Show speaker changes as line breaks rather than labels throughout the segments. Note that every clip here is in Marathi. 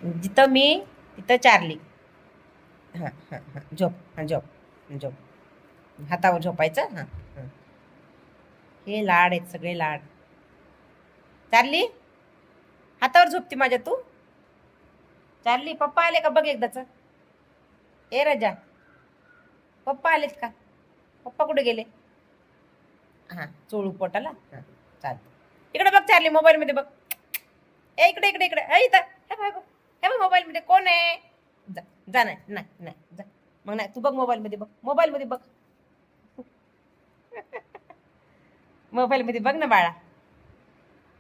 जिथं मी तिथं चार्ली. हां हां हां, झोप. हां, झोप झोप. हातावर झोपायचं. हां हां. हे लाड आहेत सगळे लाड. चार्ली, हातावर झोपती माझ्या तू. चार्ली, पप्पा आले का बघ एकदाच. ए रजा, पप्पा आलेत का? पप्पा कुठे गेले? हां, चोळू पोटाला. हां, चालतं. इकडे बघ चार्ली, मोबाईल मध्ये बघ. ए इकडे इकडे इकडे. इथं हे बघ, हे बघ मोबाईल मध्ये कोण आहे. जा जा. नाही नाही नाही जा. मग नाही, तू बघ मोबाईल मध्ये बघ, मोबाईल मध्ये बघ. मोबाईल मध्ये बघ ना बाळा.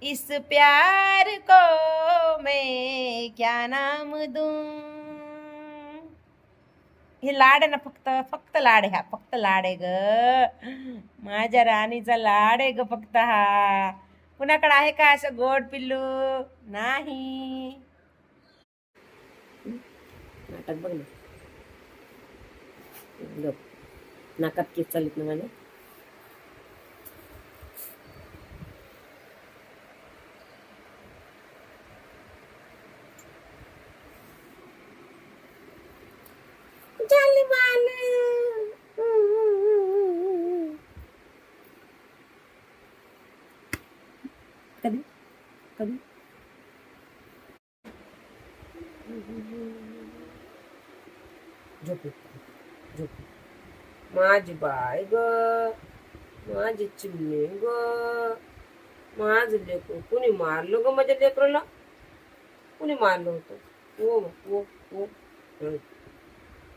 इस प्यार को मैं क्या नाम दूं. हे लाड आहे ना, फक्त फक्त लाड आहे हा, फक्त लाड आहे ग. माझ्या राणीचा लाड आहे ग फक्त हा. कुणाकडे आहे का असं गोड पिल्लू? नाही. नाटक बघ ना. नाकात केस चालत ना माझ्या. झाली कधी कधी झोप झोप. माझी बाय ग, माझी चिमणी ग, माझं लेकरू. कुणी मारलं ग माझ्या लेकराला? कुणी मारलं होतं? ओ ओ ओ.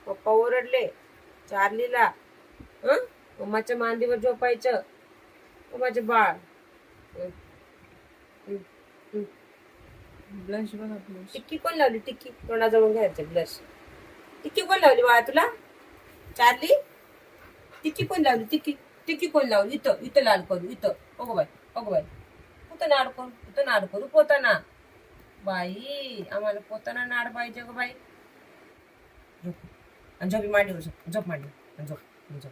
पप्पा ओरडले चार्लीला. मम्माच्या मांडीवर झोपायचं. माझे बाळ. ब्लश बघा, ब्लश. टिक्की कोण लावली? टिक्की तोंडाजवळ घ्यायचं. ब्लश टिक्की कोण लावली बाळा तुला? चार्ली, टिक्की कोण लावली? टिक्की टिक्की कोण लावली? इथं इथं लाल करू. इथं अगो बाई, अगो बाई. कुठं नाड करू? इथं नाड करू. पोताना बाई, आम्हाला पोताना नाड पाहिजे ग बाई. झोप आणि झोपी मांडीवर झोप. झोप मांडीवर झोप झोप.